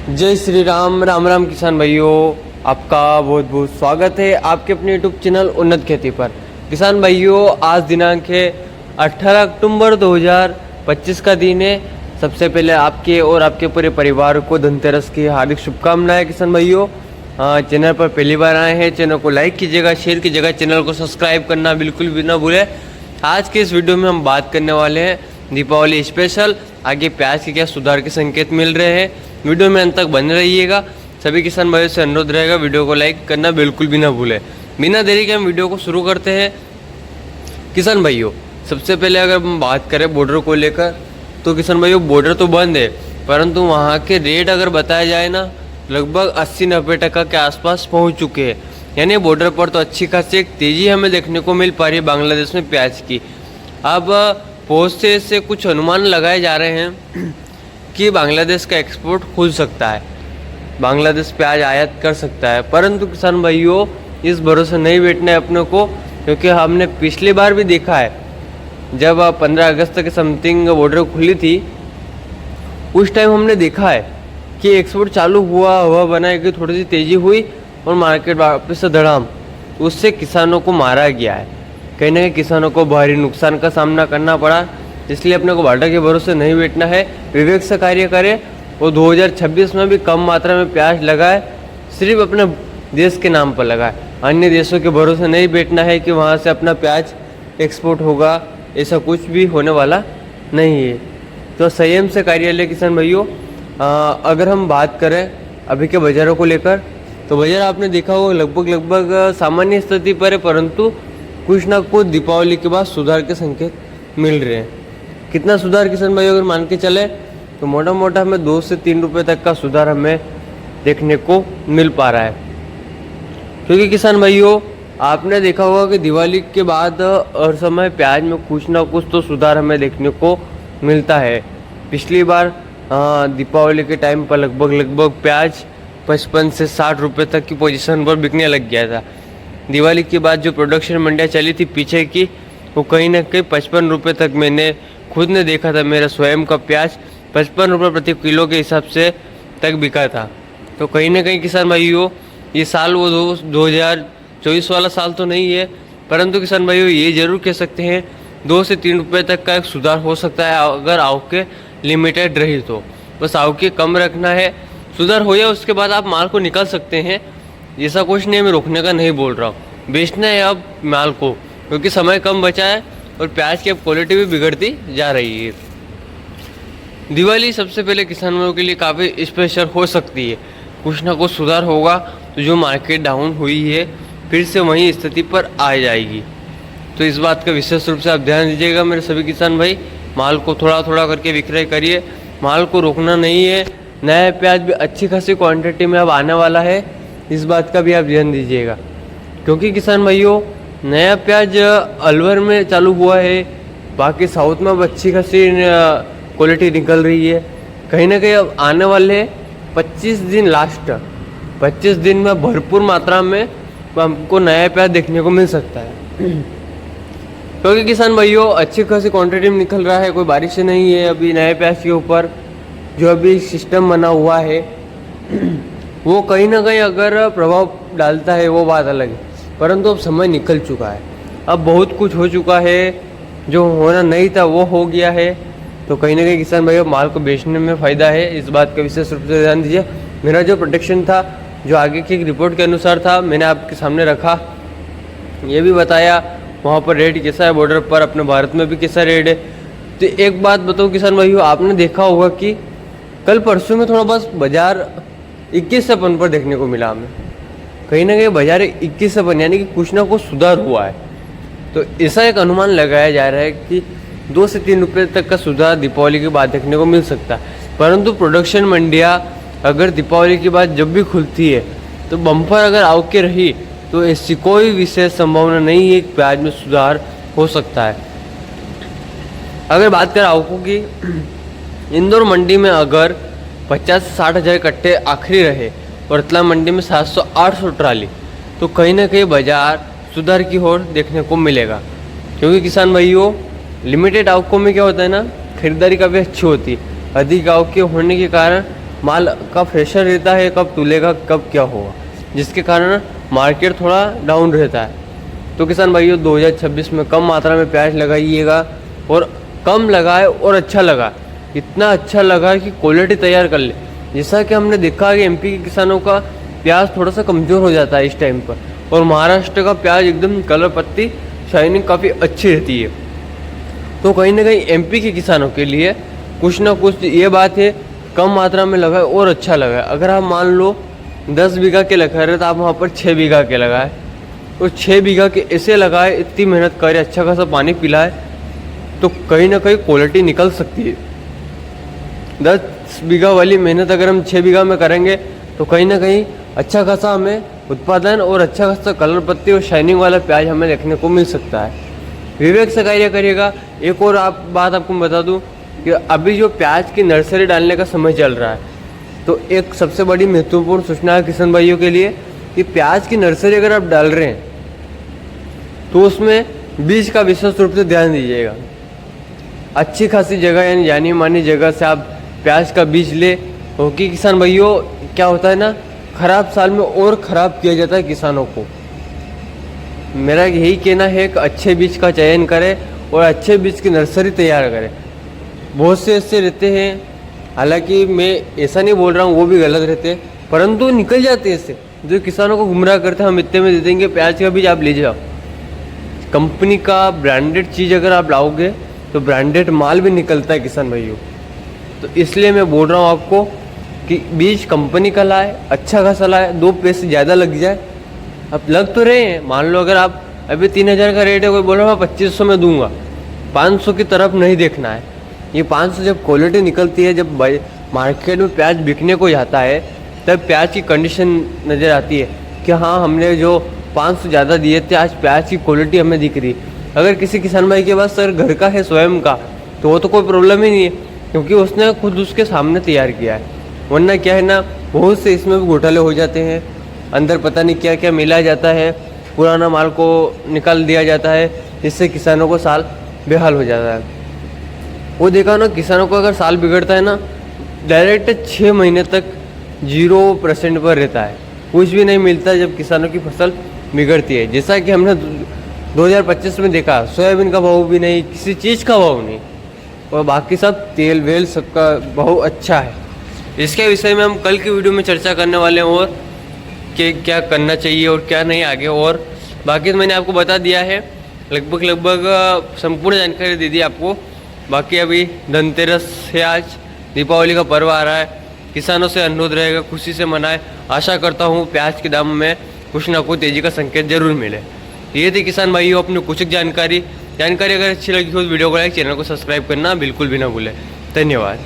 जय श्री राम। राम राम किसान भाइयों, आपका बहुत बहुत स्वागत है आपके अपने यूट्यूब चैनल उन्नत खेती पर। किसान भाइयों, आज दिनांक है 18 अक्टूबर 2025 का दिन है। सबसे पहले आपके और आपके पूरे परिवार को धनतेरस की हार्दिक शुभकामनाएं। किसान भाइयों, चैनल पर पहली बार आए हैं, चैनल को लाइक कीजिएगा, शेयर कीजिएगा, चैनल को सब्सक्राइब करना बिल्कुल भी ना भूलें। आज के इस वीडियो में हम बात करने वाले हैं दीपावली स्पेशल। आगे प्याज के क्या सुधार के संकेत मिल रहे हैं, वीडियो में अंत तक बने रहिएगा। सभी किसान भाइयों से अनुरोध रहेगा, वीडियो को लाइक करना बिल्कुल भी ना भूलें। बिना देरी के हम वीडियो को शुरू करते हैं। किसान भाइयों, सबसे पहले अगर हम बात करें बॉर्डर को लेकर, तो किसान भाइयों बॉर्डर तो बंद है, परंतु वहाँ के रेट अगर बताया जाए ना, लगभग 80-90% के आसपास पहुँच चुके हैं। यानी बॉर्डर पर तो अच्छी खासी एक तेज़ी हमें देखने को मिल पा रही है बांग्लादेश में प्याज की। अब पोस्ट से कुछ अनुमान लगाए जा रहे हैं कि बांग्लादेश का एक्सपोर्ट खुल सकता है, बांग्लादेश प्याज आयात कर सकता है। परंतु किसान भाइयों, इस भरोसे नहीं बैठना है अपने को, क्योंकि हमने पिछली बार भी देखा है, जब 15 अगस्त के समथिंग बॉर्डर खुली थी, उस टाइम हमने देखा है कि एक्सपोर्ट चालू हुआ, हवा बनाई गई, थोड़ी सी तेज़ी हुई और मार्केट वापस से धड़ाम, उससे किसानों को मारा गया है। कहीं ना कहीं किसानों को भारी नुकसान का सामना करना पड़ा। इसलिए अपने को बॉर्डर के भरोसे नहीं बैठना है, विवेक से कार्य करें और 2026 में भी कम मात्रा में प्याज लगाए, सिर्फ अपने देश के नाम पर लगाए। अन्य देशों के भरोसे नहीं बैठना है कि वहाँ से अपना प्याज एक्सपोर्ट होगा, ऐसा कुछ भी होने वाला नहीं है। तो संयम से कार्य ले किसान भाइयों। अगर हम बात करें अभी के बाज़ारों को लेकर, तो बाज़ार आपने देखा होगा लगभग सामान्य स्थिति पर है, परंतु कुछ ना कुछ दीपावली के बाद सुधार के संकेत मिल रहे हैं। कितना सुधार किसान भाई अगर मान के चले, तो मोटा मोटा हमें 2 से 3 रुपये तक का सुधार हमें देखने को मिल पा रहा है। क्योंकि किसान भाइयों, आपने देखा होगा कि दिवाली के बाद हर समय प्याज में कुछ ना कुछ तो सुधार हमें देखने को मिलता है। पिछली बार दीपावली के टाइम पर लगभग प्याज 55 से 60 रुपये तक की पोजीशन पर बिकने लग गया था। दिवाली के बाद जो प्रोडक्शन मंडियाँ चली थी पीछे की, वो कहीं ना कहीं 55 रुपये तक मैंने खुद ने देखा था। मेरा स्वयं का प्याज 55 रुपये प्रति किलो के हिसाब से तक बिका था। तो कहीं ना कहीं किसान भाइयों, ये साल वो 2024 वाला साल तो नहीं है, परंतु किसान भाइयों ये जरूर कह सकते हैं 2 से 3 रुपये तक का एक सुधार हो सकता है, अगर आवके लिमिटेड रही तो। बस आवके कम रखना है, सुधार हो जाए उसके बाद आप माल को निकाल सकते हैं। ऐसा कुछ नहीं, मैं रोकने का नहीं बोल रहा हूँ, बेचना है अब माल को, क्योंकि समय कम बचा है और प्याज की अब क्वालिटी भी बिगड़ती जा रही है। दिवाली सबसे पहले किसानों के लिए काफ़ी स्पेशल हो सकती है। कुछ ना कुछ सुधार होगा तो जो मार्केट डाउन हुई है फिर से वही स्थिति पर आ जाएगी। तो इस बात का विशेष रूप से आप ध्यान दीजिएगा मेरे सभी किसान भाई। माल को थोड़ा थोड़ा करके विक्रय करिए, माल को रोकना नहीं है। नया प्याज भी अच्छी खासी क्वांटिटी में अब आने वाला है, इस बात का भी आप ध्यान दीजिएगा। क्योंकि किसान भाइयों, नया प्याज अलवर में चालू हुआ है, बाकी साउथ में अब अच्छी खासी क्वालिटी निकल रही है। कहीं ना कहीं अब आने वाले 25 दिन, लास्ट 25 दिन में भरपूर मात्रा में हमको नया प्याज देखने को मिल सकता है। क्योंकि किसान भाइयों, अच्छी खासी क्वांटिटी में निकल रहा है, कोई बारिश नहीं है अभी नए प्याज के ऊपर। जो अभी सिस्टम बना हुआ है वो कहीं ना कहीं अगर प्रभाव डालता है वो बात अलग है, परंतु अब समय निकल चुका है, अब बहुत कुछ हो चुका है, जो होना नहीं था वो हो गया है। तो कहीं ना कहीं किसान भाइयों, माल को बेचने में फ़ायदा है, इस बात का विशेष रूप से ध्यान दीजिए। मेरा जो प्रोडिक्शन था, जो आगे की एक रिपोर्ट के अनुसार था, मैंने आपके सामने रखा, ये भी बताया वहाँ पर रेट कैसा है, बॉर्डर पर अपने भारत में भी कैसा रेट है। तो एक बात बताऊँ किसान भाइयों, आपने देखा होगा कि कल परसों में थोड़ा बस बाजार 21 पर देखने को मिला हमें। कहीं ना कहीं बाजार 21 यानी कि कुछ ना कुछ सुधार हुआ है। तो ऐसा एक अनुमान लगाया जा रहा है कि 2 से 3 रुपये तक का सुधार दीपावली के बाद देखने को मिल सकता है। परंतु प्रोडक्शन मंडियाँ अगर दीपावली के बाद जब भी खुलती है, तो बम्पर अगर आवके रही, तो ऐसी कोई विशेष संभावना नहीं है कि प्याज में सुधार हो सकता है। अगर बात करें आवकों की, इंदौर मंडी में अगर 50 से 60 हज़ार कट्टे आखिरी रहे और रतलाम मंडी में 700-800 ट्राली, तो कहीं ना कहीं बाजार सुधार की ओर देखने को मिलेगा। क्योंकि किसान भाइयों, लिमिटेड आवकों में क्या होता है ना, खरीदारी काफ़ी अच्छी होती है। अधिक आवक के होने के कारण माल का प्रेशर रहता है, कब तुलेगा कब क्या होगा, जिसके कारण मार्केट थोड़ा डाउन रहता है। तो किसान भाइयों 2026 में कम मात्रा में प्याज लगाइएगा, और कम लगाए और अच्छा लगा, इतना अच्छा लगा कि क्वालिटी तैयार कर ले। जैसा कि हमने देखा कि एमपी के किसानों का प्याज थोड़ा सा कमज़ोर हो जाता है इस टाइम पर, और महाराष्ट्र का प्याज एकदम कलर पत्ती शाइनिंग काफ़ी अच्छी रहती है। तो कहीं ना कहीं एमपी के किसानों के लिए कुछ ना कुछ ये बात है, कम मात्रा में लगाए और अच्छा लगाए। अगर आप मान लो 10 बीघा के लगा रहे तो आप वहाँ पर 6 बीघा के लगाए, और 6 बीघा के ऐसे लगाए, इतनी मेहनत करे, अच्छा खासा पानी पिलाए, तो कहीं ना कहीं क्वालिटी निकल सकती है। 10 बीघा वाली मेहनत अगर हम 6 बीघा में करेंगे तो कहीं ना कहीं अच्छा खासा हमें उत्पादन और अच्छा खासा कलर पत्ती और शाइनिंग वाला प्याज हमें देखने को मिल सकता है। विवेक से कार्य करिएगा। एक और बात आपको बता दूं कि अभी जो प्याज की नर्सरी डालने का समय चल रहा है, तो एक सबसे बड़ी महत्वपूर्ण सूचना है किसान भाइयों के लिए कि प्याज की नर्सरी अगर आप डाल रहे हैं तो उसमें बीज का विशेष रूप से ध्यान दीजिएगा। अच्छी खासी जगह यानी जानी मानी जगह से आप प्याज का बीज ले, क्योंकि किसान भाइयों क्या होता है ना, खराब साल में और ख़राब किया जाता है किसानों को। मेरा यही कहना है कि अच्छे बीज का चयन करें और अच्छे बीज की नर्सरी तैयार करें। बहुत से ऐसे रहते हैं, हालांकि मैं ऐसा नहीं बोल रहा हूँ वो भी गलत रहते हैं, परंतु निकल जाते हैं ऐसे जो किसानों को गुमराह करते हैं। हम इतने में दे देंगे प्याज का बीज, आप ले जाओ। कंपनी का ब्रांडेड चीज़ अगर आप लाओगे तो ब्रांडेड माल भी निकलता है किसान भाइयों। तो इसलिए मैं बोल रहा हूँ आपको कि बीज कंपनी का लाए, अच्छा खासा लाए, 2 पैसे ज़्यादा लग जाए। अब लग तो रहे हैं, मान लो अगर आप अभी 3000 का रेट है, कोई बोल रहा है मैं 2500 में दूंगा, 500 की तरफ नहीं देखना है। ये 500 जब क्वालिटी निकलती है, जब मार्केट में प्याज बिकने को जाता है, तब प्याज की कंडीशन नज़र आती है कि हाँ हमने जो 500 ज़्यादा दिए थे, आज प्याज की क्वालिटी हमें दिख रही। अगर किसी किसान भाई के पास सर घर का है स्वयं का, तो वो तो कोई प्रॉब्लम ही नहीं है, क्योंकि उसने खुद उसके सामने तैयार किया है। वरना क्या है ना, बहुत से इसमें भी घोटाले हो जाते हैं, अंदर पता नहीं क्या क्या मिलाया जाता है, पुराना माल को निकाल दिया जाता है, जिससे किसानों को साल बेहाल हो जाता है। वो देखा ना, किसानों को अगर साल बिगड़ता है ना, डायरेक्ट 6 महीने तक 0% पर रहता है, कुछ भी नहीं मिलता जब किसानों की फसल बिगड़ती है। जैसा कि हमने 2025 में देखा, सोयाबीन का भाव भी नहीं, किसी चीज़ का भाव नहीं, और बाकी सब तेल वेल सबका भाव अच्छा है। इसके विषय में हम कल की वीडियो में चर्चा करने वाले हैं, और कि क्या करना चाहिए और क्या नहीं आगे। और बाकी तो मैंने आपको बता दिया है, लगभग संपूर्ण जानकारी दे दी आपको। बाकी अभी धनतेरस है, आज दीपावली का पर्व आ रहा है, किसानों से अनुरोध रहेगा खुशी से मनाएं। आशा करता हूँ प्याज के दाम में कुछ ना कुछ तेज़ी का संकेत जरूर मिले। ये थी किसान भाइयों अपनी कुछ जानकारी अगर अच्छी लगी हो तो वीडियो को लाइक, चैनल को सब्सक्राइब करना बिल्कुल भी ना भूलें। धन्यवाद।